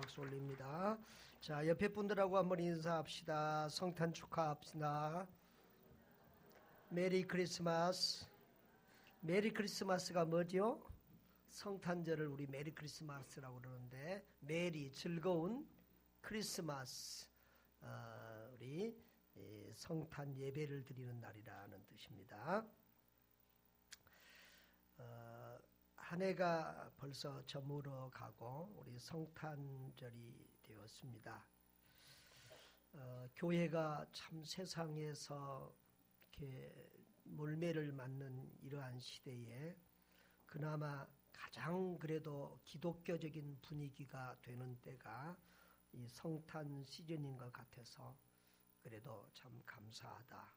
박수 올립니다. 자, 옆에 분들하고 한번 인사합시다. 성탄 축하합시다. 메리 크리스마스. 메리 크리스마스가 뭐죠? 성탄절을 우리 메리 크리스마스라고 그러는데, 메리 즐거운 크리스마스, 우리 성탄 예배를 드리는 날이라는 뜻입니다. 한 해가 벌써 저물어 가고 우리 성탄절이 되었습니다. 교회가 참 세상에서 이렇게 몰매를 맞는 이러한 시대에 그나마 가장 그래도 기독교적인 분위기가 되는 때가 이 성탄 시즌인 것 같아서 그래도 참 감사하다.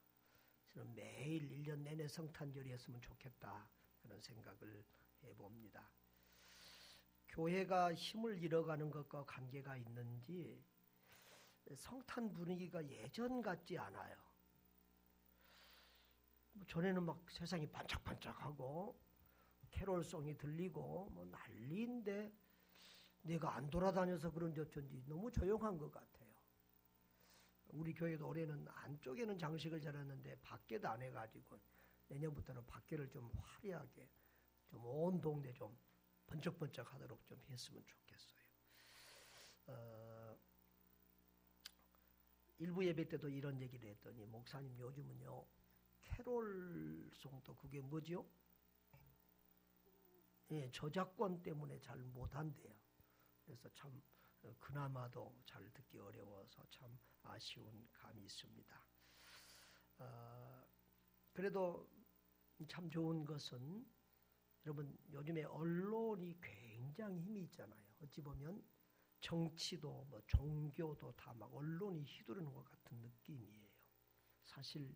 저는 매일 1년 내내 성탄절이었으면 좋겠다. 그런 생각을 해봅니다. 교회가 힘을 잃어가는 것과 관계가 있는지 성탄 분위기가 예전 같지 않아요. 전에는 막 세상이 반짝반짝하고 캐롤송이 들리고 뭐 난리인데 내가 안 돌아다녀서 그런지 어쩐지 너무 조용한 것 같아요. 우리 교회도 올해는 안쪽에는 장식을 잘했는데 밖에도 안 해가지고 내년부터는 밖에를 좀 화려하게 좀 온 동네 좀 번쩍번쩍 하도록 좀 했으면 좋겠어요. 일부 예배 때도 이런 얘기를 했더니 목사님 요즘은요 캐롤송도 그게 뭐죠? 예, 저작권 때문에 잘 못한대요. 그래서 참 그나마도 잘 듣기 어려워서 참 아쉬운 감이 있습니다. 그래도 참 좋은 것은 여러분 요즘에 언론이 굉장히 힘이 있잖아요. 어찌 보면 정치도 뭐 종교도 다 막 언론이 휘두르는 것 같은 느낌이에요. 사실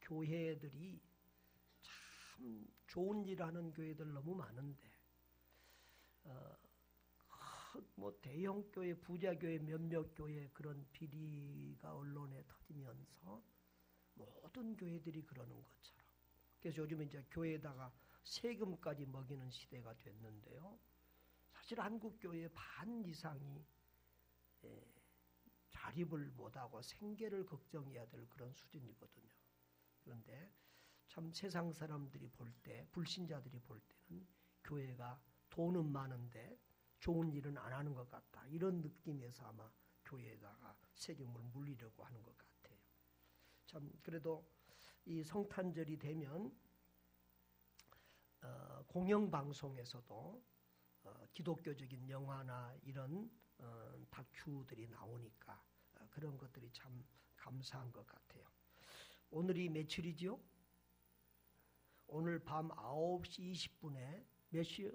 교회들이 참 좋은 일 하는 교회들 너무 많은데 뭐 대형 교회, 부자 교회, 몇몇 교회 그런 비리가 언론에 터지면서 모든 교회들이 그러는 것처럼. 그래서 요즘 이제 교회에다가 세금까지 먹이는 시대가 됐는데요. 사실 한국 교회의 반 이상이 자립을 못하고 생계를 걱정해야 될 그런 수준이거든요. 그런데 참 세상 사람들이 볼 때, 불신자들이 볼 때는 교회가 돈은 많은데 좋은 일은 안 하는 것 같다. 이런 느낌에서 아마 교회에다가 세금을 물리려고 하는 것 같아요. 참 그래도 이 성탄절이 되면 공영방송에서도 기독교적인 영화나 이런 다큐들이 나오니까 그런 것들이 참 감사한 것 같아요. 오늘이 며칠이죠? 오늘 밤 9시 20분에 몇 시요?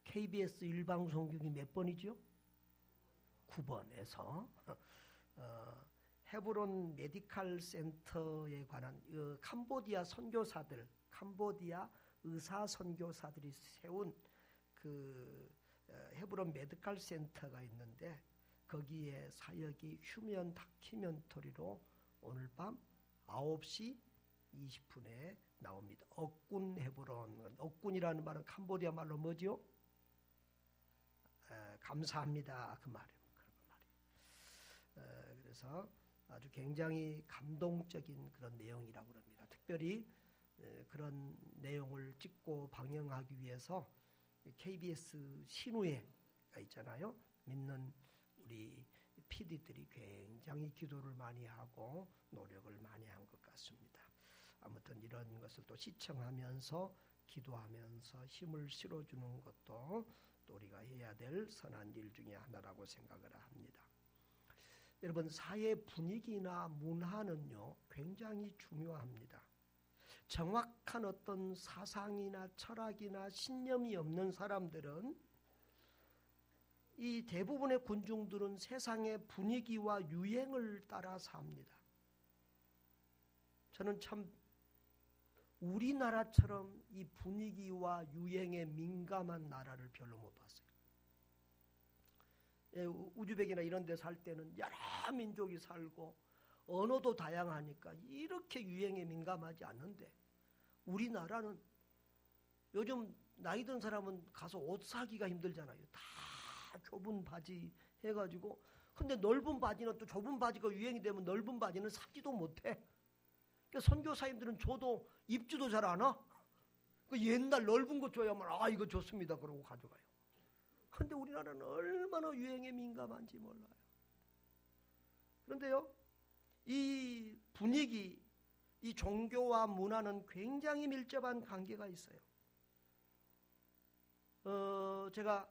KBS 일방송국이 몇 번이죠? 9번에서 헤브론 메디칼 센터에 관한 캄보디아 선교사들, 캄보디아 의사 선교사들이 세운 그 헤브론 메디칼 센터가 있는데 거기에 사역이 휴면 다큐멘터리로 오늘 밤 9시 20분에 나옵니다. 억군 헤브론. 억군이라는 말은 캄보디아 말로 뭐죠? 감사합니다. 그 말이에요. 그래서 아주 굉장히 감동적인 그런 내용이라고 합니다. 특별히 그런 내용을 찍고 방영하기 위해서 KBS 신우회가 있잖아요. 믿는 우리 PD들이 굉장히 기도를 많이 하고 노력을 많이 한 것 같습니다. 아무튼 이런 것을 또 시청하면서 기도하면서 힘을 실어주는 것도 또 우리가 해야 될 선한 일 중에 하나라고 생각을 합니다. 여러분 사회 분위기나 문화는요 굉장히 중요합니다. 정확한 어떤 사상이나 철학이나 신념이 없는 사람들은 이 대부분의 군중들은 세상의 분위기와 유행을 따라 삽니다. 저는 참 우리나라처럼 이 분위기와 유행에 민감한 나라를 별로 못 봤어요. 우즈벡이나 이런 데 살 때는 여러 민족이 살고 언어도 다양하니까 이렇게 유행에 민감하지 않는데 우리나라는 요즘 나이 든 사람은 가서 옷 사기가 힘들잖아요. 다 좁은 바지 해가지고, 근데 넓은 바지는 또 좁은 바지가 유행이 되면 넓은 바지는 사지도 못해. 그러니까 선교사님들은 줘도 입지도 잘 안 와. 그 옛날 넓은 거 줘야만 이거 좋습니다 그러고 가져가요. 근데 우리나라는 얼마나 유행에 민감한지 몰라요. 그런데요, 이 분위기, 이 종교와 문화는 굉장히 밀접한 관계가 있어요. 제가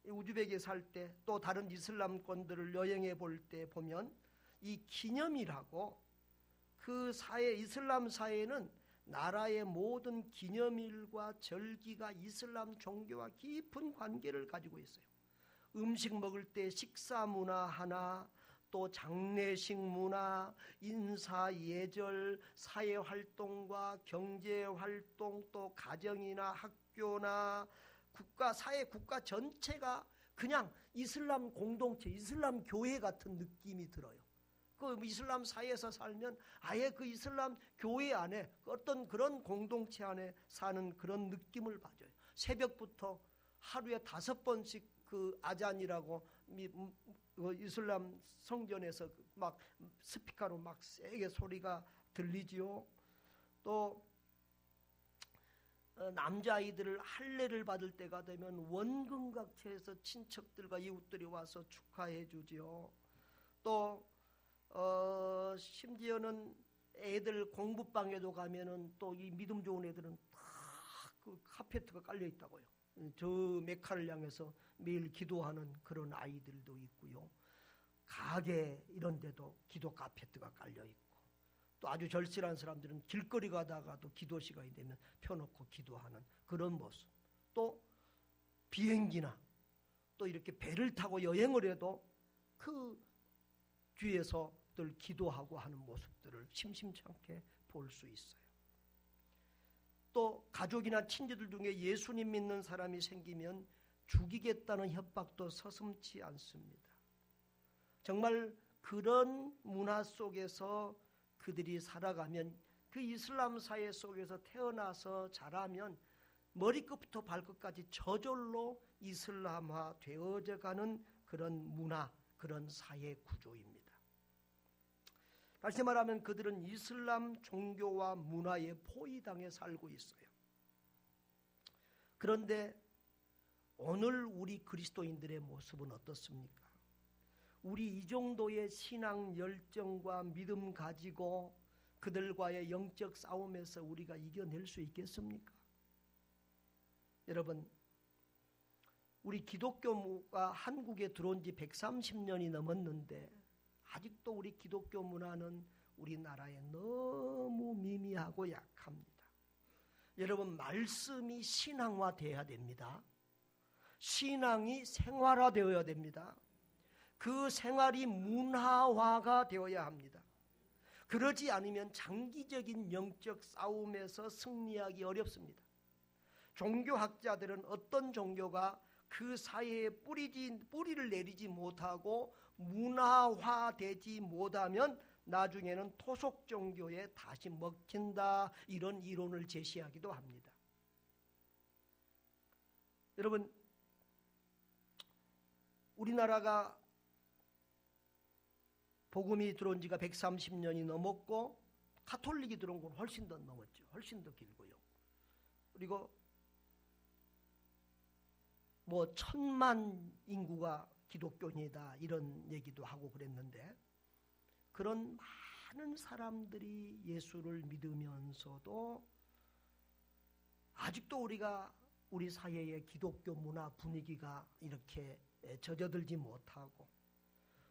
우즈벡에 살 때 또 다른 이슬람권들을 여행해 볼 때 보면 이 기념일하고 그 사회, 이슬람 사회는 나라의 모든 기념일과 절기가 이슬람 종교와 깊은 관계를 가지고 있어요. 음식 먹을 때 식사 문화 하나, 또 장례식 문화, 인사 예절, 사회 활동과 경제 활동, 또 가정이나 학교나 국가, 사회 국가 전체가 그냥 이슬람 공동체, 이슬람 교회 같은 느낌이 들어요. 그 이슬람 사회에서 살면 아예 그 이슬람 교회 안에 어떤 그런 공동체 안에 사는 그런 느낌을 받아요. 새벽부터 하루에 5번씩 그 아잔이라고 이슬람 성전에서 막 스피커로 막 세게 소리가 들리지요. 또 남자아이들을 할례를 받을 때가 되면 원근각체에서 친척들과 이웃들이 와서 축하해 주지요. 또 심지어는 애들 공부방에도 가면은 또 이 믿음 좋은 애들은 다 그 카페트가 깔려 있다고요. 저 메카를 향해서 매일 기도하는 그런 아이들도 있고요. 가게 이런 데도 기도 카페트가 깔려 있고, 또 아주 절실한 사람들은 길거리 가다가도 기도 시간이 되면 펴놓고 기도하는 그런 모습. 또 비행기나 또 이렇게 배를 타고 여행을 해도 그 뒤에서 늘 기도하고 하는 모습들을 심심찮게 볼 수 있어요. 또 가족이나 친지들 중에 예수님 믿는 사람이 생기면 죽이겠다는 협박도 서슴지 않습니다. 정말 그런 문화 속에서 그들이 살아가면, 그 이슬람 사회 속에서 태어나서 자라면 머리끝부터 발끝까지 저절로 이슬람화 되어져 가는 그런 문화, 그런 사회 구조입니다. 다시 말하면 그들은 이슬람 종교와 문화에 포위당해 살고 있어요. 그런데 오늘 우리 그리스도인들의 모습은 어떻습니까? 우리 이 정도의 신앙 열정과 믿음 가지고 그들과의 영적 싸움에서 우리가 이겨낼 수 있겠습니까? 여러분, 우리 기독교가 한국에 들어온 지 130년이 넘었는데 아직도 우리 기독교 문화는 우리나라에 너무 미미하고 약합니다. 여러분, 말씀이 신앙화되어야 됩니다. 신앙이 생활화되어야 됩니다. 그 생활이 문화화가 되어야 합니다. 그러지 않으면 장기적인 영적 싸움에서 승리하기 어렵습니다. 종교학자들은 어떤 종교가 그 사회에 뿌리를 내리지 못하고 문화화되지 못하면 나중에는 토속 종교에 다시 먹힌다, 이런 이론을 제시하기도 합니다. 여러분, 우리나라가 복음이 들어온 지가 130년이 넘었고 가톨릭이 들어온 건 훨씬 더 넘었죠. 훨씬 더 길고요. 그리고 1000만 인구가 기독교인이다 이런 얘기도 하고 그랬는데, 그런 많은 사람들이 예수를 믿으면서도 아직도 우리 사회의 기독교 문화 분위기가 이렇게 젖어들지 못하고,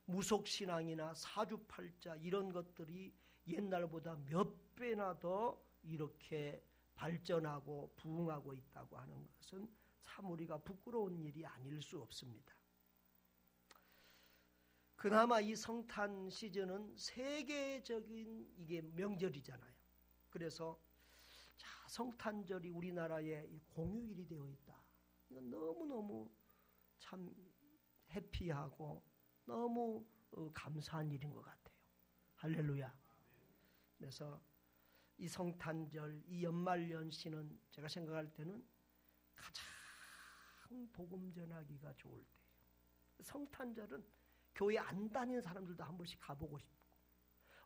무속신앙이나 사주팔자 이런 것들이 옛날보다 몇 배나 더 이렇게 발전하고 부흥하고 있다고 하는 것은 참 우리가 부끄러운 일이 아닐 수 없습니다. 그나마 이 성탄 시즌은 세계적인 이게 명절이잖아요. 그래서 성탄절이 우리나라의 공휴일이 되어 있다. 이건 너무너무 참 해피하고 너무 감사한 일인 것 같아요. 할렐루야. 그래서 이 성탄절, 이 연말연시는 제가 생각할 때는 가장 복음 전하기가 좋을 때예요. 성탄절은 교회 안 다니는 사람들도 한 번씩 가보고 싶고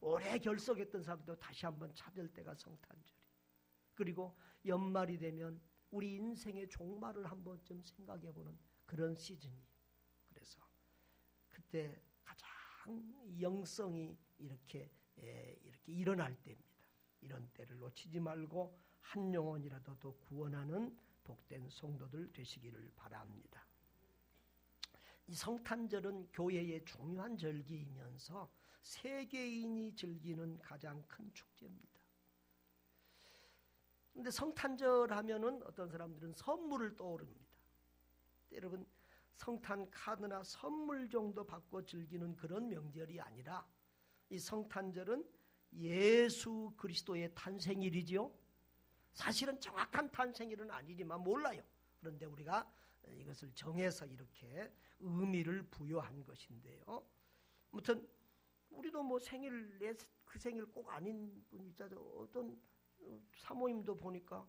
오래 결석했던 사람도 다시 한번 찾을 때가 성탄절이. 그리고 연말이 되면 우리 인생의 종말을 한 번쯤 생각해보는 그런 시즌이에요. 그래서 그때 가장 영성이 이렇게 일어날 때입니다. 이런 때를 놓치지 말고 한 영혼이라도 더 구원하는 복된 성도들 되시기를 바랍니다. 이 성탄절은 교회의 중요한 절기이면서 세계인이 즐기는 가장 큰 축제입니다. 그런데 성탄절 하면은 어떤 사람들은 선물을 떠오릅니다. 여러분, 성탄 카드나 선물 정도 받고 즐기는 그런 명절이 아니라 이 성탄절은 예수 그리스도의 탄생일이지요. 사실은 정확한 탄생일은 아니지만 몰라요. 그런데 우리가 이것을 정해서 이렇게 의미를 부여한 것인데요. 아무튼 우리도 뭐 생일, 그 생일 꼭 아닌 분이 있잖아요. 어떤 사모님도 보니까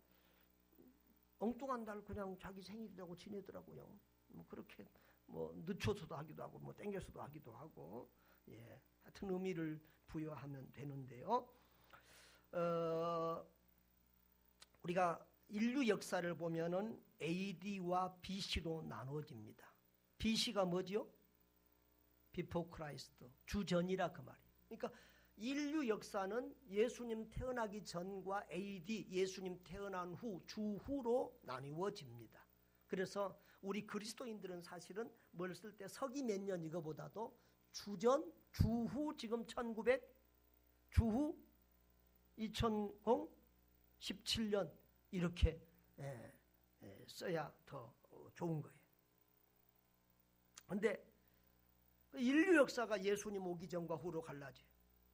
엉뚱한 날 그냥 자기 생일이라고 지내더라고요. 뭐 그렇게 뭐 늦춰서도 하기도 하고 뭐 땡겨서도 하기도 하고, 예, 하여튼 의미를 부여하면 되는데요. 우리가 인류 역사를 보면은 AD와 BC로 나누어집니다. BC가 뭐지요? Before Christ, 주전이라 그 말이에요. 그러니까 인류 역사는 예수님 태어나기 전과 AD, 예수님 태어난 후, 주후로 나누어집니다. 그래서 우리 그리스도인들은 사실은 뭘 쓸 때 서기 몇 년 이거보다도 주전, 주후 지금 1900, 주후 2017년 이렇게 써야 더 좋은 거예요. 그런데 인류 역사가 예수님 오기 전과 후로 갈라져요.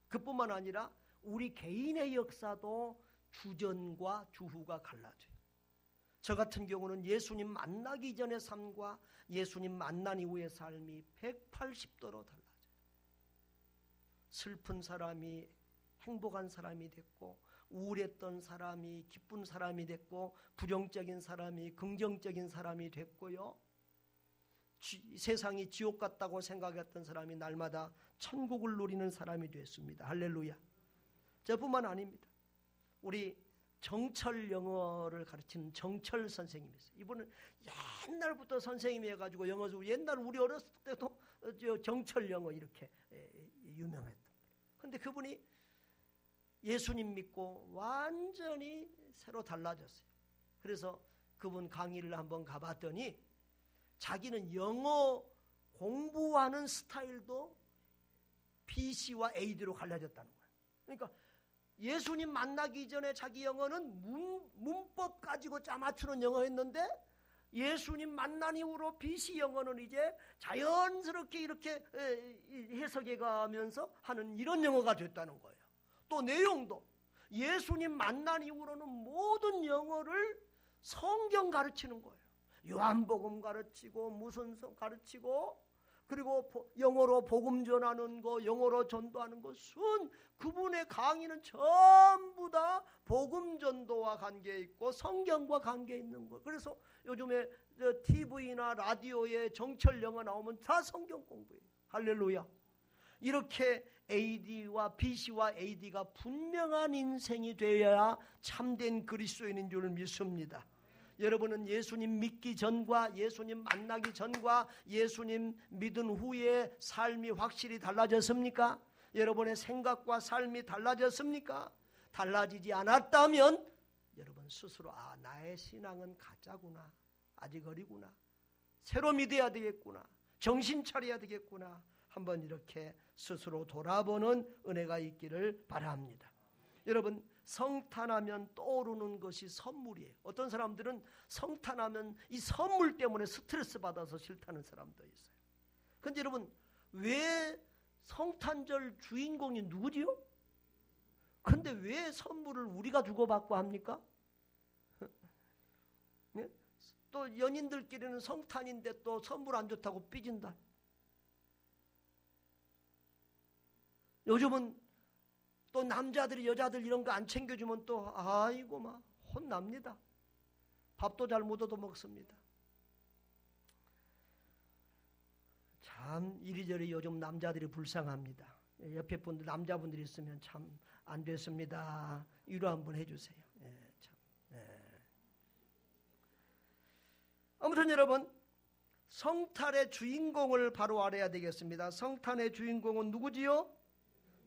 그뿐만 아니라 우리 개인의 역사도 주전과 주후가 갈라져요. 저 같은 경우는 예수님 만나기 전의 삶과 예수님 만난 이후의 삶이 180도로 달라져요. 슬픈 사람이 행복한 사람이 됐고, 우울했던 사람이 기쁜 사람이 됐고, 부정적인 사람이 긍정적인 사람이 됐고요. 세상이 지옥 같다고 생각했던 사람이 날마다 천국을 누리는 사람이 됐습니다. 할렐루야. 저뿐만 아닙니다. 우리 정철 영어를 가르치는 정철 선생님이 있어요. 이분은 옛날부터 선생님이 해가지고 영어 옛날 우리 어렸을 때도 정철 영어 이렇게 유명했던. 그런데 그분이 예수님 믿고 완전히 새로 달라졌어요. 그래서 그분 강의를 한번 가봤더니 자기는 영어 공부하는 스타일도 BC와 AD로 갈라졌다는 거예요. 그러니까 예수님 만나기 전에 자기 영어는 문법 가지고 짜맞추는 영어였는데 예수님 만난 이후로 BC 영어는 이제 자연스럽게 이렇게 해석해 가면서 하는 이런 영어가 됐다는 거예요. 또 내용도 예수님 만난 이후로는 모든 영어를 성경 가르치는 거예요. 요한복음 가르치고 무슨 성 가르치고, 그리고 영어로 복음 전하는 거, 영어로 전도하는 것은 그분의 강의는 전부 다 복음 전도와 관계 있고 성경과 관계 있는 거. 그래서 요즘에 TV나 라디오에 정철 영어 나오면 다 성경 공부예요. 할렐루야. 이렇게 AD와 BC와 AD가 분명한 인생이 되어야 참된 그리스도인인 줄 믿습니다. 여러분은 예수님 믿기 전과 예수님 만나기 전과 예수님 믿은 후에 삶이 확실히 달라졌습니까? 여러분의 생각과 삶이 달라졌습니까? 달라지지 않았다면 여러분 스스로 나의 신앙은 가짜구나, 아직 어리구나, 새로 믿어야 되겠구나, 정신 차려야 되겠구나, 한번 이렇게 스스로 돌아보는 은혜가 있기를 바랍니다. 여러분, 성탄하면 떠오르는 것이 선물이에요. 어떤 사람들은 성탄하면 이 선물 때문에 스트레스 받아서 싫다는 사람도 있어요. 그런데 여러분, 왜 성탄절 주인공이 누구지요? 그런데 왜 선물을 우리가 주고받고 합니까? 네? 또 연인들끼리는 성탄인데 또 선물 안 좋다고 삐진다. 요즘은 또 남자들이 여자들 이런 거 안 챙겨주면 또 아이고 막 혼납니다. 밥도 잘 못 얻어 먹습니다. 참 이리저리 요즘 남자들이 불쌍합니다. 옆에 분들 남자분들이 있으면 참 안 됐습니다. 위로 한번 해주세요. 참. 아무튼 여러분, 성탄의 주인공을 바로 알아야 되겠습니다. 성탄의 주인공은 누구지요?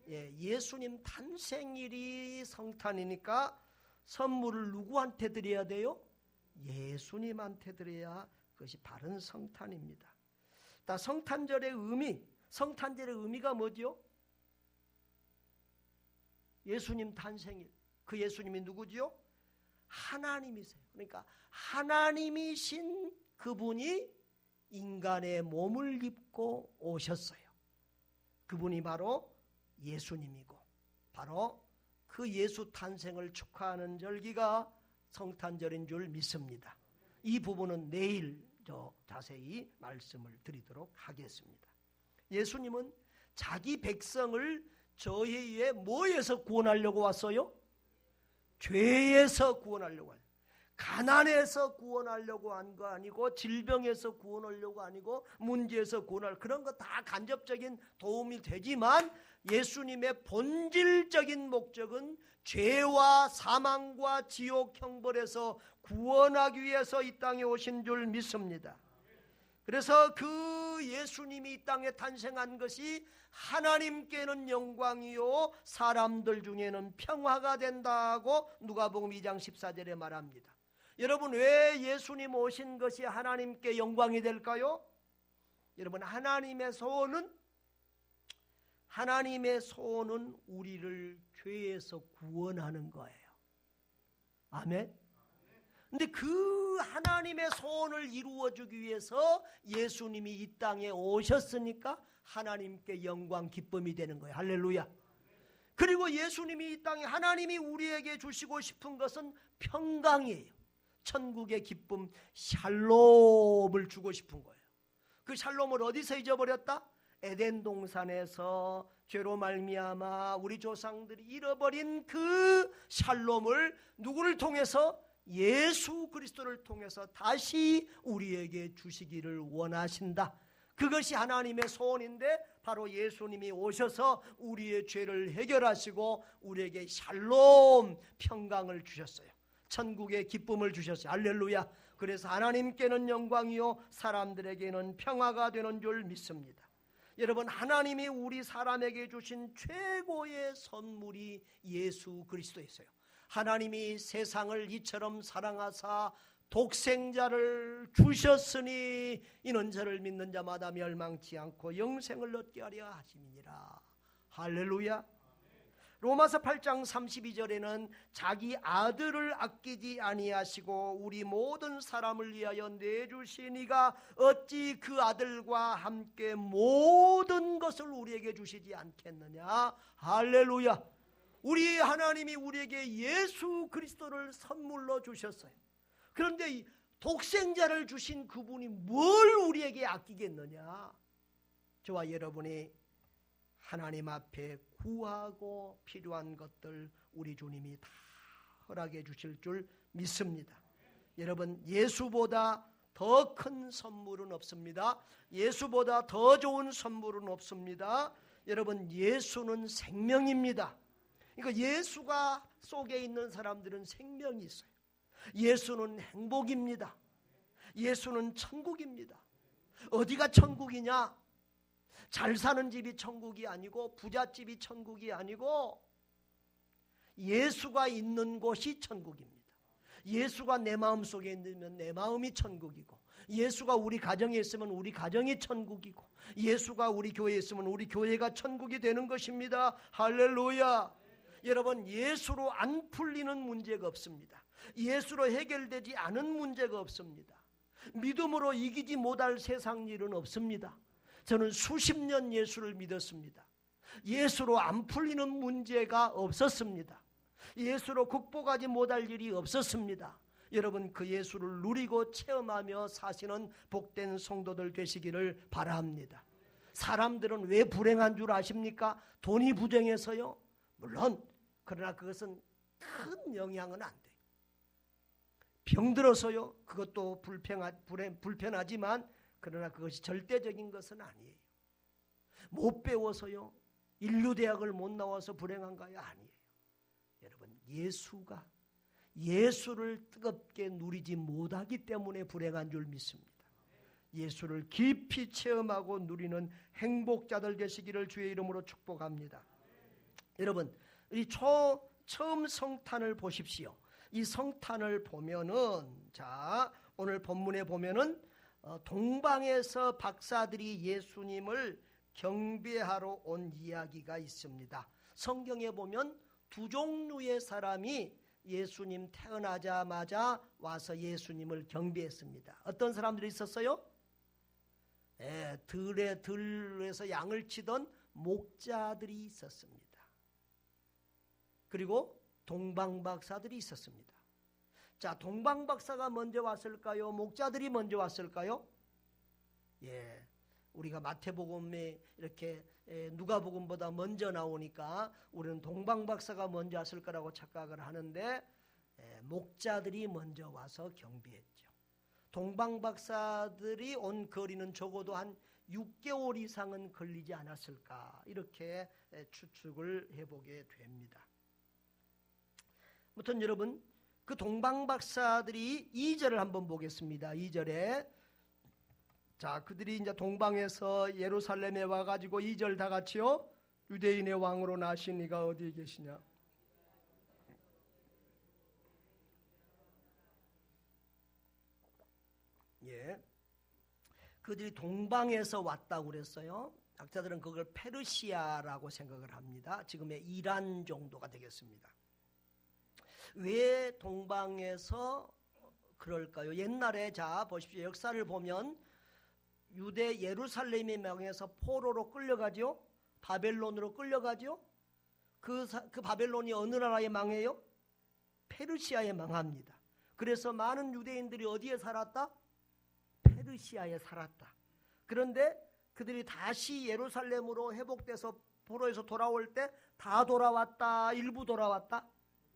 예수님 탄생일이 성탄이니까 선물을 누구한테 드려야 돼요? 예수님한테 드려야 그것이 바른 성탄입니다. 성탄절의 의미가 뭐죠? 예수님 탄생일. 그 예수님이 누구지요? 하나님이세요. 그러니까 하나님이신 그분이 인간의 몸을 입고 오셨어요. 그분이 바로 예수님이고, 바로 그 예수 탄생을 축하하는 절기가 성탄절인 줄 믿습니다. 이 부분은 내일 자세히 말씀을 드리도록 하겠습니다. 예수님은 자기 백성을 저희의 뭐에서 구원하려고 왔어요? 죄에서 구원하려고 와요. 가난에서 구원하려고 한 거 아니고, 질병에서 구원하려고 아니고, 문제에서 구원할, 그런 거 다 간접적인 도움이 되지만 예수님의 본질적인 목적은 죄와 사망과 지옥 형벌에서 구원하기 위해서 이 땅에 오신 줄 믿습니다. 그래서 그 예수님이 이 땅에 탄생한 것이 하나님께는 영광이요 사람들 중에는 평화가 된다고 누가복음 2장 14절에 말합니다. 여러분, 왜 예수님 오신 것이 하나님께 영광이 될까요? 여러분, 하나님의 소원은 우리를 죄에서 구원하는 거예요. 아멘. 근데 그 하나님의 소원을 이루어주기 위해서 예수님이 이 땅에 오셨으니까 하나님께 영광, 기쁨이 되는 거예요. 할렐루야. 그리고 예수님이 이 땅에, 하나님이 우리에게 주시고 싶은 것은 평강이에요. 천국의 기쁨, 샬롬을 주고 싶은 거예요. 그 샬롬을 어디서 잊어버렸다? 에덴 동산에서 죄로 말미암아 우리 조상들이 잃어버린 그 샬롬을 누구를 통해서? 예수 그리스도를 통해서 다시 우리에게 주시기를 원하신다. 그것이 하나님의 소원인데, 바로 예수님이 오셔서 우리의 죄를 해결하시고 우리에게 샬롬, 평강을 주셨어요. 천국의 기쁨을 주셨어요. 할렐루야. 그래서 하나님께는 영광이요 사람들에게는 평화가 되는 줄 믿습니다. 여러분, 하나님이 우리 사람에게 주신 최고의 선물이 예수 그리스도였어요. 하나님이 세상을 이처럼 사랑하사 독생자를 주셨으니 이는 저를 믿는 자마다 멸망치 않고 영생을 얻게 하려 하심이니라. 할렐루야. 로마서 8장 32절에는 자기 아들을 아끼지 아니하시고 우리 모든 사람을 위하여 내주시니가 어찌 그 아들과 함께 모든 것을 우리에게 주시지 않겠느냐. 할렐루야. 우리 하나님이 우리에게 예수 그리스도를 선물로 주셨어요. 그런데 이 독생자를 주신 그분이 뭘 우리에게 아끼겠느냐. 저와 여러분이 하나님 앞에 구하고 필요한 것들 우리 주님이 다 허락해 주실 줄 믿습니다. 여러분, 예수보다 더 큰 선물은 없습니다. 예수보다 더 좋은 선물은 없습니다. 여러분, 예수는 생명입니다. 그러니까 예수가 속에 있는 사람들은 생명이 있어요. 예수는 행복입니다. 예수는 천국입니다. 어디가 천국이냐? 잘 사는 집이 천국이 아니고, 부잣집이 천국이 아니고, 예수가 있는 곳이 천국입니다. 예수가 내 마음 속에 있으면 내 마음이 천국이고, 예수가 우리 가정에 있으면 우리 가정이 천국이고, 예수가 우리 교회에 있으면 우리 교회가 천국이 되는 것입니다. 할렐루야. 여러분, 예수로 안 풀리는 문제가 없습니다. 예수로 해결되지 않은 문제가 없습니다. 믿음으로 이기지 못할 세상 일은 없습니다. 저는 수십 년 예수를 믿었습니다. 예수로 안 풀리는 문제가 없었습니다. 예수로 극복하지 못할 일이 없었습니다. 여러분, 그 예수를 누리고 체험하며 사시는 복된 성도들 되시기를 바랍니다. 사람들은 왜 불행한 줄 아십니까? 돈이 부정해서요? 물론, 그러나 그것은 큰 영향은 안 돼요. 병들어서요? 그것도 불편하지만 그러나 그것이 절대적인 것은 아니에요. 못 배워서요, 인류대학을 못 나와서 불행한가요? 아니에요. 여러분, 예수를 뜨겁게 누리지 못하기 때문에 불행한 줄 믿습니다. 예수를 깊이 체험하고 누리는 행복자들 되시기를 주의 이름으로 축복합니다. 여러분, 이 처음 성탄을 보십시오. 이 성탄을 보면은, 자, 오늘 본문에 보면은 동방에서 박사들이 예수님을 경배하러 온 이야기가 있습니다. 성경에 보면 두 종류의 사람이 예수님 태어나자마자 와서 예수님을 경배했습니다. 어떤 사람들이 있었어요? 들에서 양을 치던 목자들이 있었습니다. 그리고 동방박사들이 있었습니다. 자, 동방박사가 먼저 왔을까요? 목자들이 먼저 왔을까요? 우리가 마태복음에 이렇게 누가복음보다 먼저 나오니까 우리는 동방박사가 먼저 왔을 거라고 착각을 하는데, 목자들이 먼저 와서 경배했죠. 동방박사들이 온 거리는 적어도 한 6개월 이상은 걸리지 않았을까, 이렇게 추측을 해보게 됩니다. 아무튼 여러분, 그 동방박사들이 2절을 한번 보겠습니다. 2절에, 자, 그들이 이제 동방에서 예루살렘에 와가지고 2절 다 같이요. 유대인의 왕으로 나신 이가 어디에 계시냐? 그들이 동방에서 왔다고 그랬어요. 학자들은 그걸 페르시아라고 생각을 합니다. 지금의 이란 정도가 되겠습니다. 왜 동방에서 그럴까요? 옛날에, 자, 보십시오. 역사를 보면 유대 예루살렘에 명해서 포로로 끌려가죠. 바벨론으로 끌려가죠. 그 바벨론이 어느 나라에 망해요? 페르시아에 망합니다. 그래서 많은 유대인들이 어디에 살았다? 페르시아에 살았다. 그런데 그들이 다시 예루살렘으로 회복돼서 포로에서 돌아올 때 다 돌아왔다? 일부 돌아왔다?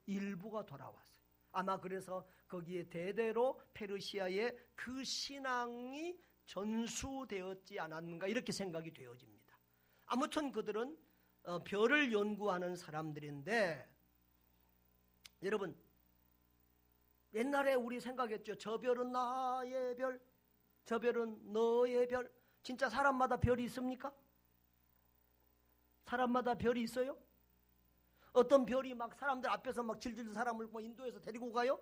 일부가 돌아왔어요. 아마 그래서 거기에 대대로 페르시아의 그 신앙이 전수되었지 않았는가, 이렇게 생각이 되어집니다. 아무튼 그들은 별을 연구하는 사람들인데, 여러분, 옛날에 우리 생각했죠. 저 별은 나의 별, 저 별은 너의 별. 진짜 사람마다 별이 있습니까? 사람마다 별이 있어요? 어떤 별이 막 사람들 앞에서 막 질질 사람을 뭐 인도에서 데리고 가요?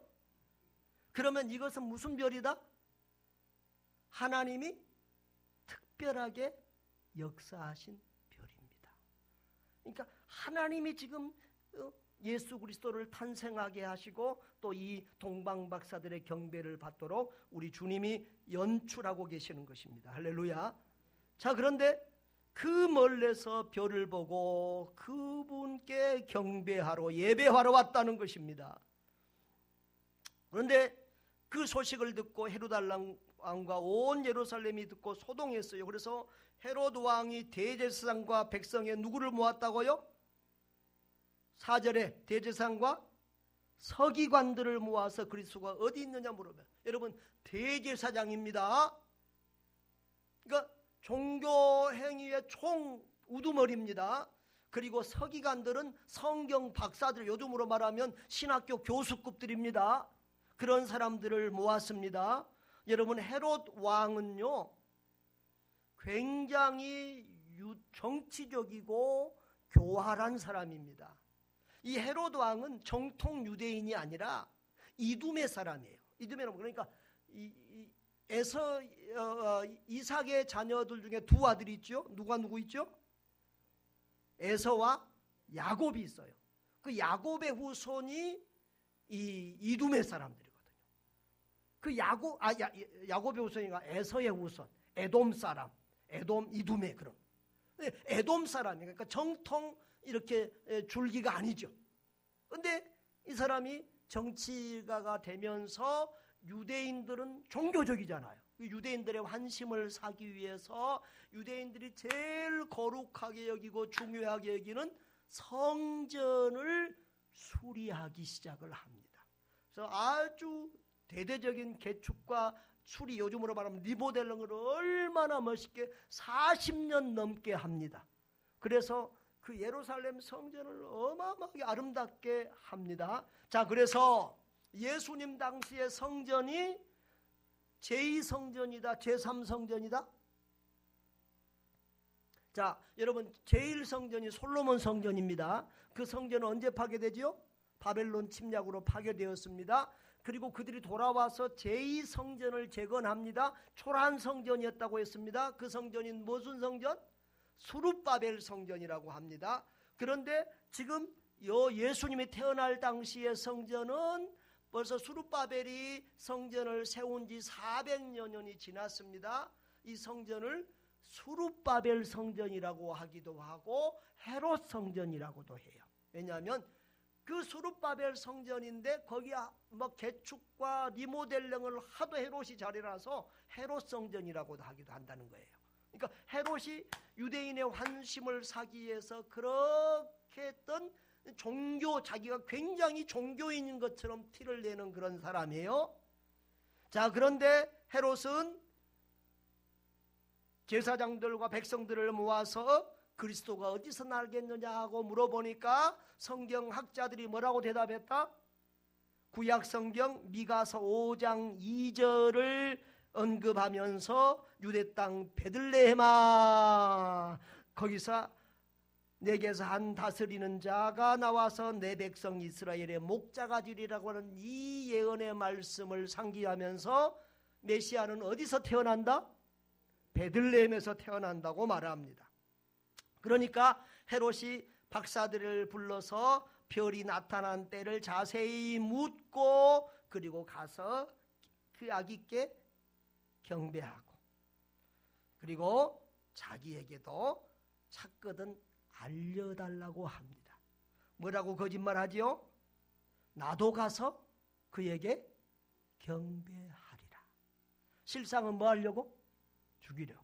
그러면 이것은 무슨 별이다? 하나님이 특별하게 역사하신 별입니다. 그러니까 하나님이 지금 예수 그리스도를 탄생하게 하시고 또 이 동방박사들의 경배를 받도록 우리 주님이 연출하고 계시는 것입니다. 할렐루야. 자, 그런데 그 멀리서 별을 보고 그분께 경배하러, 예배하러 왔다는 것입니다. 그런데 그 소식을 듣고 헤롯 왕과 온 예루살렘이 듣고 소동했어요. 그래서 헤롯 왕이 대제사장과 백성에 누구를 모았다고요? 4절에 대제사장과 서기관들을 모아서 그리스도가 어디 있느냐 물으면, 여러분, 대제사장입니다. 그러니까 종교행위의 총 우두머리입니다. 그리고 서기관들은 성경 박사들, 요즘으로 말하면 신학교 교수급들입니다. 그런 사람들을 모았습니다. 여러분, 헤롯 왕은요, 굉장히 정치적이고 교활한 사람입니다. 이 헤롯 왕은 정통 유대인이 아니라 이두메 사람이에요. 이두메는 그러니까 이삭의 자녀들 중에 두 아들이 있죠. 누구 있죠? 에서와 야곱이 있어요. 그 야곱의 후손이 이 이두메 사람들이거든요. 그 야곱의 후손이가 에서의 후손, 에돔 사람, 에돔 이두메, 그런 에돔 사람이니까 그러니까 정통 이렇게 줄기가 아니죠. 근데 이 사람이 정치가가 되면서 유대인들은 종교적이잖아요. 유대인들의 환심을 사기 위해서 유대인들이 제일 거룩하게 여기고 중요하게 여기는 성전을 수리하기 시작을 합니다. 그래서 아주 대대적인 개축과 술이 요즘으로 말하면 리모델링을 얼마나 멋있게 40년 넘게 합니다. 그래서 그 예루살렘 성전을 어마어마하게 아름답게 합니다. 자, 그래서 예수님 당시의 성전이 제2성전이다, 제3성전이다? 자, 여러분, 제1성전이 솔로몬 성전입니다. 그 성전은 언제 파괴되지요? 바벨론 침략으로 파괴되었습니다. 그리고 그들이 돌아와서 제2성전을 재건합니다. 초라한 성전이었다고 했습니다. 그 성전이 무슨 성전? 수룹바벨 성전이라고 합니다. 그런데 지금 예수님이 태어날 당시의 성전은 벌써 수룹바벨이 성전을 세운 지 400여 년이 지났습니다. 이 성전을 수룹바벨 성전이라고 하기도 하고 헤롯 성전이라고도 해요. 왜냐하면 그 수룹바벨 성전인데 거기 뭐 개축과 리모델링을 하도 헤롯이 잘해놔서 헤롯 성전이라고도 하기도 한다는 거예요. 그러니까 헤롯이 유대인의 환심을 사기 위해서 그렇게 했던 자기가 굉장히 종교인인 것처럼 티를 내는 그런 사람이에요. 자, 그런데 헤롯은 제사장들과 백성들을 모아서 그리스도가 어디서 날겠느냐 하고 물어보니까 성경학자들이 뭐라고 대답했다? 구약성경 미가서 5장 2절을 언급하면서 유대 땅 베들레헴아, 거기서 내게서 한 다스리는 자가 나와서 내 백성 이스라엘의 목자가 되리라고 하는 이 예언의 말씀을 상기하면서 메시아는 어디서 태어난다? 베들레헴에서 태어난다고 말합니다. 그러니까 헤롯이 박사들을 불러서 별이 나타난 때를 자세히 묻고 그리고 가서 그 아기께 경배하고 그리고 자기에게도 찾거든 알려달라고 합니다. 뭐라고 거짓말하지요? 나도 가서 그에게 경배하리라. 실상은 뭐 하려고? 죽이려고.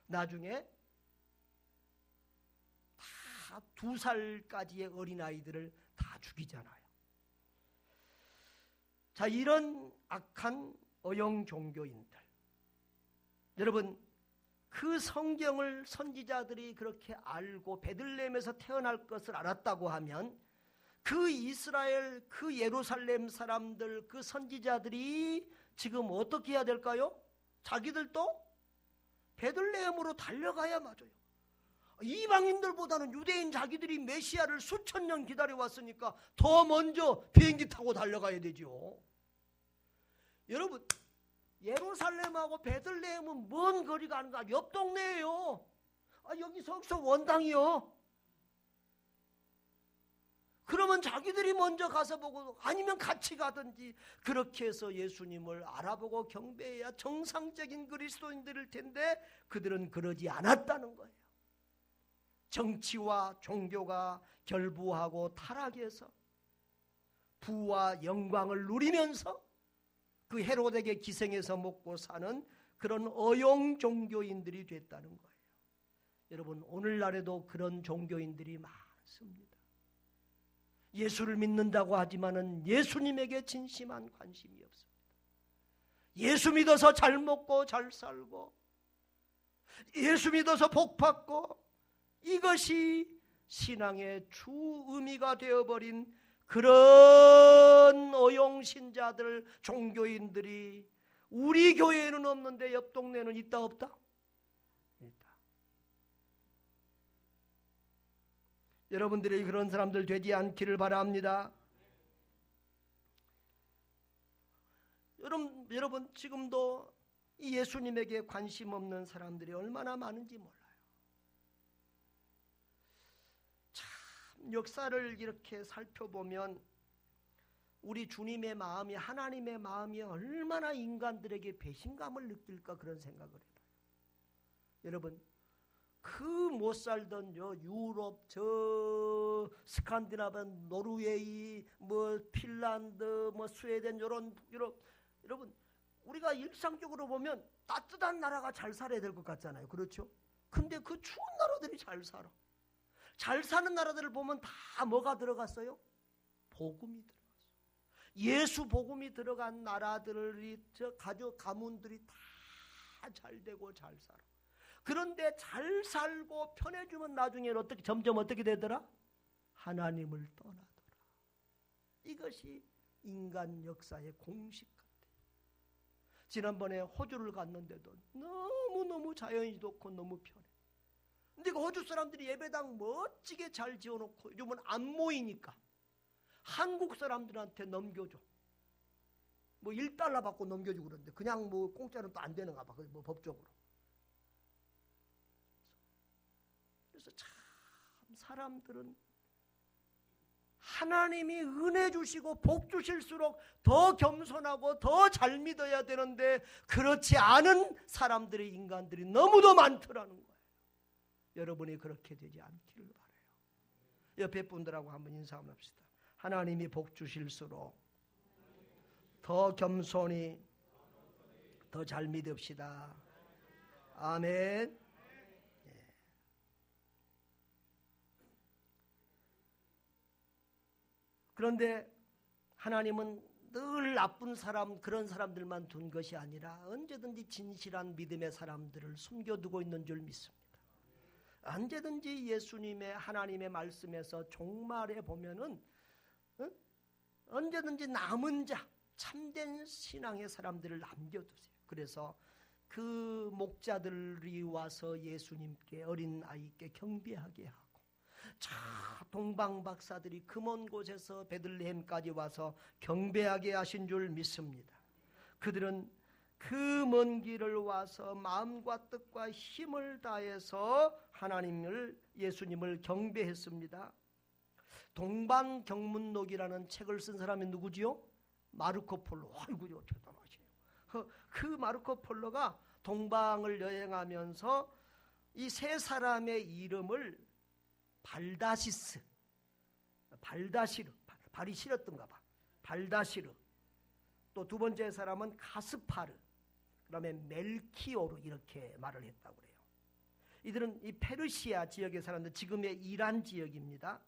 나중에 다 2살까지의 어린아이들을 다 죽이잖아요. 자, 이런 악한 어용 종교인들, 여러분, 그 성경을 선지자들이 그렇게 알고 베들레헴에서 태어날 것을 알았다고 하면 그 이스라엘, 그 예루살렘 사람들, 그 선지자들이 지금 어떻게 해야 될까요? 자기들도 베들레헴으로 달려가야 맞아요. 이방인들보다는 유대인 자기들이 메시아를 수천 년 기다려왔으니까 더 먼저 비행기 타고 달려가야 되죠. 여러분, 예루살렘하고 베들레헴은 먼 거리가 아닌가? 옆 동네예요. 여기서 원당이요. 그러면 자기들이 먼저 가서 보고 아니면 같이 가든지 그렇게 해서 예수님을 알아보고 경배해야 정상적인 그리스도인들일 텐데 그들은 그러지 않았다는 거예요. 정치와 종교가 결부하고 타락해서 부와 영광을 누리면서 그 헤롯에게 기생해서 먹고 사는 그런 어용 종교인들이 됐다는 거예요. 여러분, 오늘날에도 그런 종교인들이 많습니다. 예수를 믿는다고 하지만은 예수님에게 진심한 관심이 없습니다. 예수 믿어서 잘 먹고 잘 살고 예수 믿어서 복 받고 이것이 신앙의 주 의미가 되어버린 그런 어용신자들, 종교인들이 우리 교회에는 없는데 옆 동네는 있다 없다? 있다. 여러분들이 그런 사람들 되지 않기를 바랍니다. 여러분 지금도 이 예수님에게 관심 없는 사람들이 얼마나 많은지 몰라요. 참 역사를 이렇게 살펴보면 우리 주님의 마음이, 하나님의 마음이 얼마나 인간들에게 배신감을 느낄까 그런 생각을 해봐요. 여러분, 그 못 살던 유럽, 저 스칸디나비아, 노르웨이, 뭐 핀란드, 뭐 스웨덴 이런 유럽, 여러분 우리가 일상적으로 보면 따뜻한 나라가 잘 살아야 될 것 같잖아요. 그렇죠? 근데 그 추운 나라들이 잘 살아. 잘 사는 나라들을 보면 다 뭐가 들어갔어요? 복음이 들어갔어요. 예수 복음이 들어간 나라들이 가문들이 다 잘 되고 잘 살아. 그런데 잘 살고 편해지면 나중에 점점 어떻게 되더라? 하나님을 떠나더라. 이것이 인간 역사의 공식 같아요. 지난번에 호주를 갔는데도 너무너무 자연이 좋고 너무 편해. 근데 그 호주 사람들이 예배당 멋지게 잘 지어놓고 요즘은 안 모이니까 한국 사람들한테 넘겨줘. 뭐 1달러 받고 넘겨주고 그러는데 그냥 뭐 공짜는 또 안 되는가 봐. 뭐 법적으로. 그래서 참 사람들은 하나님이 은혜 주시고 복 주실수록 더 겸손하고 더 잘 믿어야 되는데 그렇지 않은 사람들의 인간들이 너무도 많더라는 거예요. 여러분이 그렇게 되지 않기를 바라요. 옆에 분들하고 한번 인사 한번 합시다. 하나님이 복 주실수록 더 겸손히 더 잘 믿읍시다. 아멘. 그런데 하나님은 늘 나쁜 사람, 그런 사람들만 둔 것이 아니라 언제든지 진실한 믿음의 사람들을 숨겨두고 있는 줄 믿습니다. 언제든지 예수님의 하나님의 말씀에서 종말에 보면은 언제든지 남은 자, 참된 신앙의 사람들을 남겨두세요. 그래서 그 목자들이 와서 예수님께, 어린 아이께 경배하게 하고, 저 동방 박사들이 그 먼 곳에서 베들레헴까지 와서 경배하게 하신 줄 믿습니다. 그들은 그 먼 길을 와서 마음과 뜻과 힘을 다해서 하나님을, 예수님을 경배했습니다. 동방경문록이라는 책을 쓴 사람이 누구지요? 마르코 폴로. 아이고, 대단하시네요. 그 마르코 폴로가 동방을 여행하면서 이 세 사람의 이름을 발다시스, 발다시르, 발이 시렸던가 봐. 발다시르. 또 두 번째 사람은 가스파르, 그다음에 멜키오르, 이렇게 말을 했다고 그래요. 이들은 이 페르시아 지역에 살았는데 지금의 이란 지역입니다.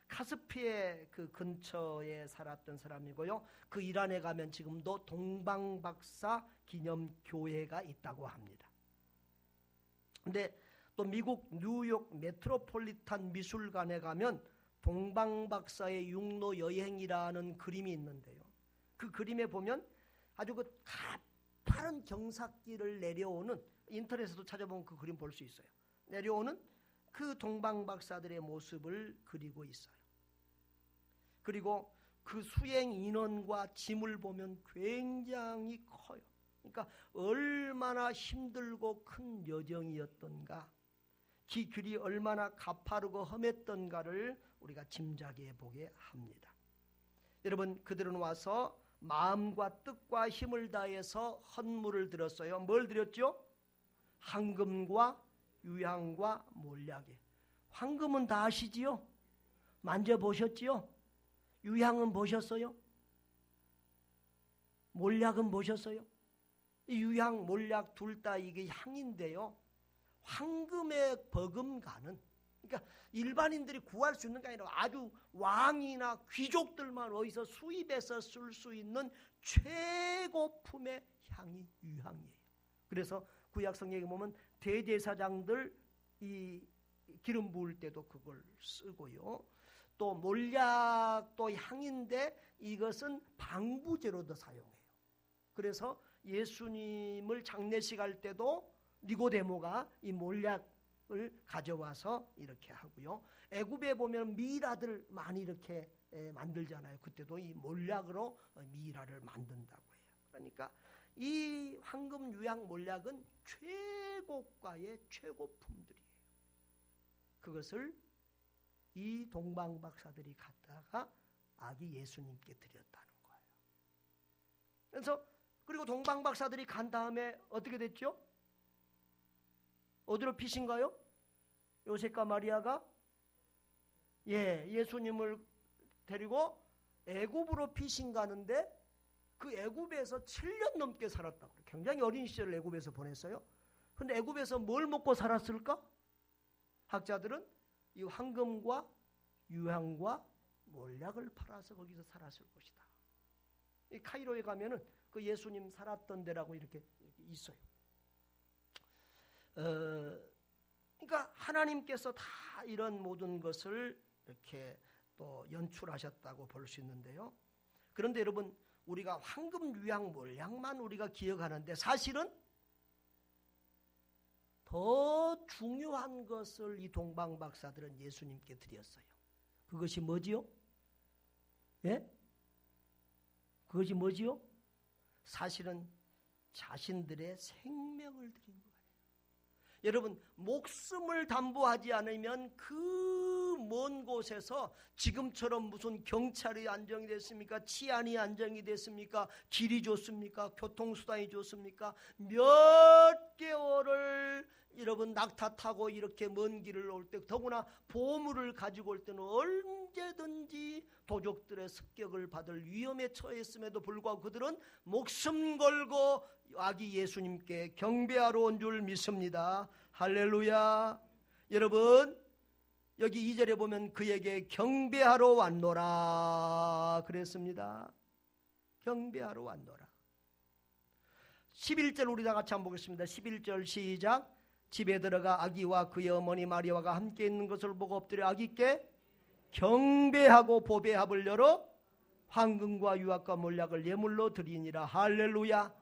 카스피의 그 근처에 살았던 사람이고요. 그 이란에 가면 지금도 동방박사 기념교회가 있다고 합니다. 근데 또 미국 뉴욕 메트로폴리탄 미술관에 가면 동방박사의 육로 여행이라는 그림이 있는데요. 그 그림에 보면 아주 그 가파른 경사길을 내려오는, 인터넷에도 찾아보면 그 그림 볼 수 있어요. 내려오는 그 동방박사들의 모습을 그리고 있어요. 그리고 그 수행 인원과 짐을 보면 굉장히 커요. 그러니까 얼마나 힘들고 큰 여정이었던가, 길이 얼마나 가파르고 험했던가를 우리가 짐작해 보게 합니다. 여러분, 그들은 와서 마음과 뜻과 힘을 다해서 헌물을 드렸어요. 뭘 드렸죠? 황금과 유향과 몰약에. 황금은 다 아시지요? 만져보셨지요? 유향은 보셨어요? 몰약은 보셨어요? 이 유향, 몰약 둘 다 이게 향인데요. 황금의 버금가는, 그러니까 일반인들이 구할 수 있는 게 아니라 아주 왕이나 귀족들만 어디서 수입해서 쓸 수 있는 최고품의 향이 유향이에요. 그래서 구약 성경에 보면 대제사장들 이 기름 부을 때도 그걸 쓰고요. 또 몰약도 향인데 이것은 방부제로도 사용해요. 그래서 예수님을 장례식 할 때도 니고데모가 이 몰약을 가져와서 이렇게 하고요. 애굽에 보면 미라들 많이 이렇게 만들잖아요. 그때도 이 몰약으로 미라를 만든다고 해요. 그러니까 이 황금 유향 몰약은 최고가의 최고품들이에요. 그것을 이 동방박사들이 갖다가 아기 예수님께 드렸다는 거예요. 그래서 그리고 동방박사들이 간 다음에 어떻게 됐죠? 어디로 피신가요? 요셉과 마리아가 예수님을 데리고 애굽으로 피신 가는데 그 애굽에서 7년 넘게 살았다고. 굉장히 어린 시절을 애굽에서 보냈어요. 그런데 애굽에서 뭘 먹고 살았을까? 학자들은 이 황금과 유향과 몰약을 팔아서 거기서 살았을 것이다. 이 카이로에 가면은 그 예수님 살았던 데라고 이렇게 있어요. 그러니까 하나님께서 다 이런 모든 것을 이렇게 또 연출하셨다고 볼 수 있는데요. 그런데 여러분, 우리가 황금 유향 몰약만 우리가 기억하는데 사실은 더 중요한 것을 이 동방 박사들은 예수님께 드렸어요. 그것이 뭐지요? 예? 그것이 뭐지요? 사실은 자신들의 생명을 드린 거예요. 여러분, 목숨을 담보하지 않으면 그 먼 곳에서 지금처럼 무슨 경찰이 안정이 됐습니까? 치안이 안정이 됐습니까? 길이 좋습니까? 교통수단이 좋습니까? 몇 개월을 여러분 낙타 타고 이렇게 먼 길을 올 때, 더구나 보물을 가지고 올 때는 언제든지 도적들의 습격을 받을 위험에 처했음에도 불구하고 그들은 목숨 걸고 아기 예수님께 경배하러 온 줄 믿습니다. 할렐루야. 여러분, 여기 2절에 보면 그에게 경배하러 왔노라 그랬습니다. 경배하러 왔노라. 11절 우리 다 같이 한번 보겠습니다. 11절 시작. 집에 들어가 아기와 그의 어머니 마리아가 함께 있는 것을 보고 엎드려 아기께 경배하고 보배합을 열어 황금과 유압과 몰약을 예물로 드리니라. 할렐루야.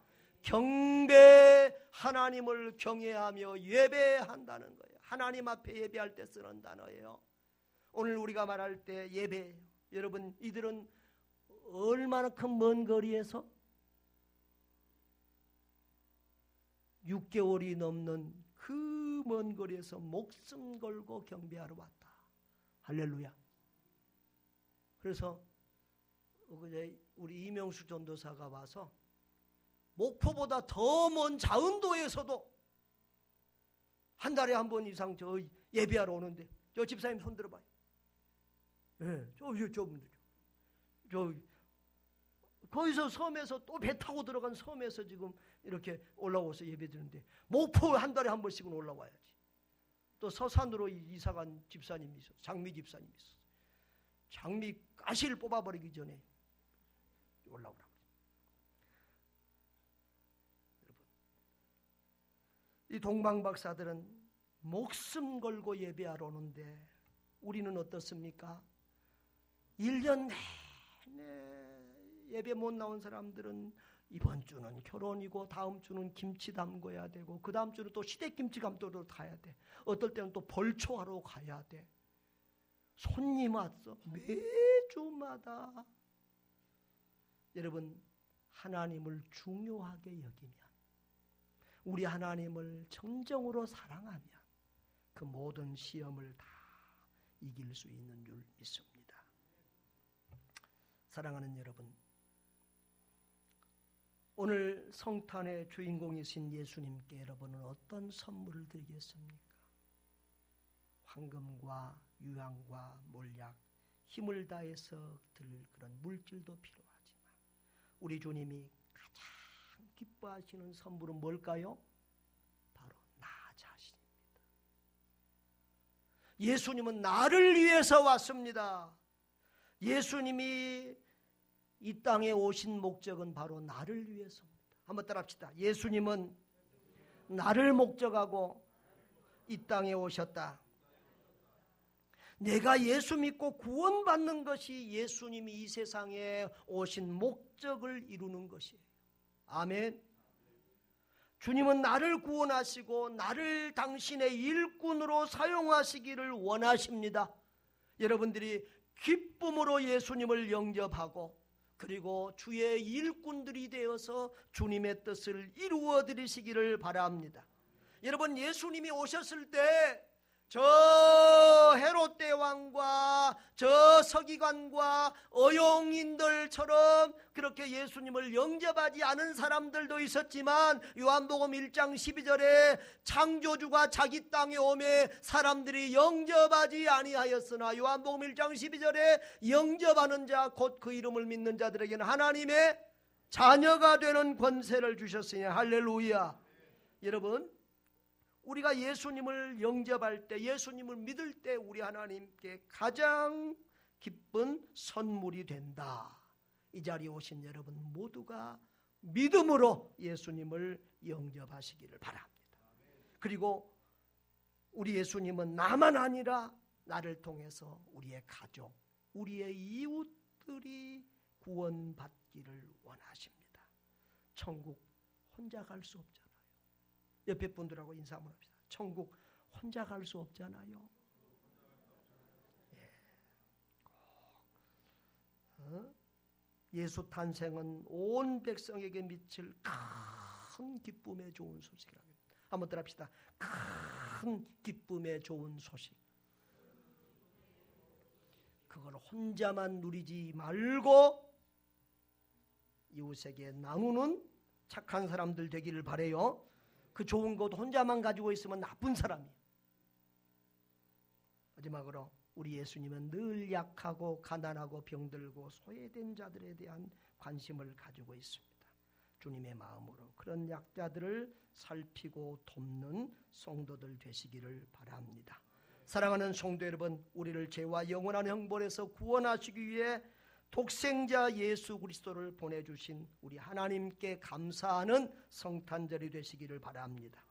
경배, 하나님을 경외하며 예배한다는 거예요. 하나님 앞에 예배할 때 쓰는 단어예요. 오늘 우리가 말할 때 예배예요. 여러분, 이들은 얼마나큼 먼 거리에서 6개월이 넘는 그 먼 거리에서 목숨 걸고 경배하러 왔다. 할렐루야. 그래서 우리 이명수 전도사가 와서 목포보다 더 먼 자은도에서도 한 달에 한 번 이상 저 예배하러 오는데, 저 집사님 손 들어봐요. 예, 저분들요. 거기서 섬에서 또 배 타고 들어간 섬에서 지금 이렇게 올라와서 예배 드는데, 목포 한 달에 한 번씩은 올라와야지. 또 서산으로 이사간 집사님이 있었어. 장미 집사님이 있었어. 장미 가시를 뽑아버리기 전에 올라오라고. 여러분, 이 동방박사들은 목숨 걸고 예배하러 오는데 우리는 어떻습니까? 1년 내내 예배 못 나온 사람들은 이번 주는 결혼이고 다음 주는 김치 담궈야 되고 그 다음 주는 또 시댁김치 감도로 가야 돼. 어떨 때는 또 벌초하러 가야 돼. 손님 왔어. 매주마다. 여러분, 하나님을 중요하게 여기면, 우리 하나님을 정정으로 사랑하면 그 모든 시험을 다 이길 수 있는 줄 믿습니다. 사랑하는 여러분, 오늘 성탄의 주인공이신 예수님께 여러분은 어떤 선물을 드리겠습니까? 황금과 유향과 몰약, 힘을 다해서 들 그런 물질도 필요하지만 우리 주님이 가장 기뻐하시는 선물은 뭘까요? 바로 나 자신입니다. 예수님은 나를 위해서 왔습니다. 예수님이 이 땅에 오신 목적은 바로 나를 위해서입니다. 한번 따라합시다. 예수님은 나를 목적하고 이 땅에 오셨다. 내가 예수 믿고 구원받는 것이 예수님이 이 세상에 오신 목적을 이루는 것이에요. 아멘. 주님은 나를 구원하시고 나를 당신의 일꾼으로 사용하시기를 원하십니다. 여러분들이 기쁨으로 예수님을 영접하고 그리고 주의 일꾼들이 되어서 주님의 뜻을 이루어 드리시기를 바랍니다. 여러분, 예수님이 오셨을 때 저 헤롯 대왕과 저 서기관과 어용인들처럼 그렇게 예수님을 영접하지 않은 사람들도 있었지만, 요한복음 1장 12절에 창조주가 자기 땅에 오매 사람들이 영접하지 아니하였으나, 요한복음 1장 12절에 영접하는 자 곧 그 이름을 믿는 자들에게는 하나님의 자녀가 되는 권세를 주셨으니 할렐루야. 여러분, 우리가 예수님을 영접할 때, 예수님을 믿을 때 우리 하나님께 가장 기쁜 선물이 된다. 이 자리에 오신 여러분 모두가 믿음으로 예수님을 영접하시기를 바랍니다. 그리고 우리 예수님은 나만 아니라 나를 통해서 우리의 가족, 우리의 이웃들이 구원받기를 원하십니다. 천국 혼자 갈 수 없잖아요. 옆에 분들하고 인사 한번 합시다. 천국 혼자 갈 수 없잖아요. 예수 탄생은 온 백성에게 미칠 큰 기쁨의 좋은 소식이라고 합니다. 한번 들읍시다. 큰 기쁨의 좋은 소식. 그걸 혼자만 누리지 말고 이웃에게 나누는 착한 사람들 되기를 바라요. 그 좋은 것 혼자만 가지고 있으면 나쁜 사람이에요. 마지막으로 우리 예수님은 늘 약하고 가난하고 병들고 소외된 자들에 대한 관심을 가지고 있습니다. 주님의 마음으로 그런 약자들을 살피고 돕는 성도들 되시기를 바랍니다. 사랑하는 성도 여러분, 우리를 죄와 영원한 형벌에서 구원하시기 위해 독생자 예수 그리스도를 보내주신 우리 하나님께 감사하는 성탄절이 되시기를 바랍니다.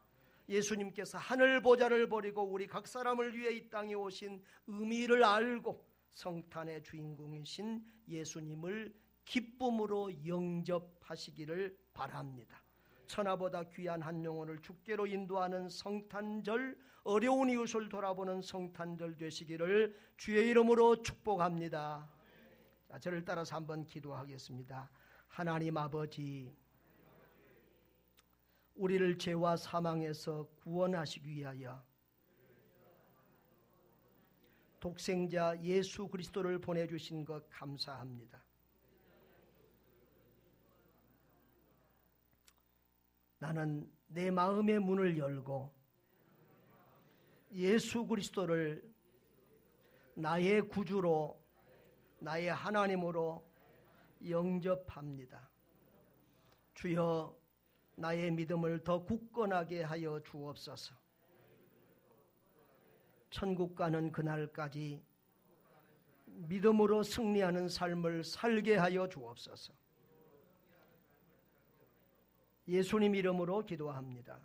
예수님께서 하늘 보좌를 버리고 우리 각 사람을 위해 이 땅에 오신 의미를 알고 성탄의 주인공이신 예수님을 기쁨으로 영접하시기를 바랍니다. 천하보다 귀한 한 영혼을 주께로 인도하는 성탄절, 어려운 이웃을 돌아보는 성탄절 되시기를 주의 이름으로 축복합니다. 자, 저를 따라서 한번 기도하겠습니다. 하나님 아버지, 우리를 죄와 사망에서 구원하시기 위하여 독생자 예수 그리스도를 보내주신 것 감사합니다. 나는 내 마음의 문을 열고 예수 그리스도를 나의 구주로, 나의 하나님으로 영접합니다. 주여, 나의 믿음을 더 굳건하게 하여 주옵소서. 천국 가는 그날까지 믿음으로 승리하는 삶을 살게 하여 주옵소서. 예수님 이름으로 기도합니다.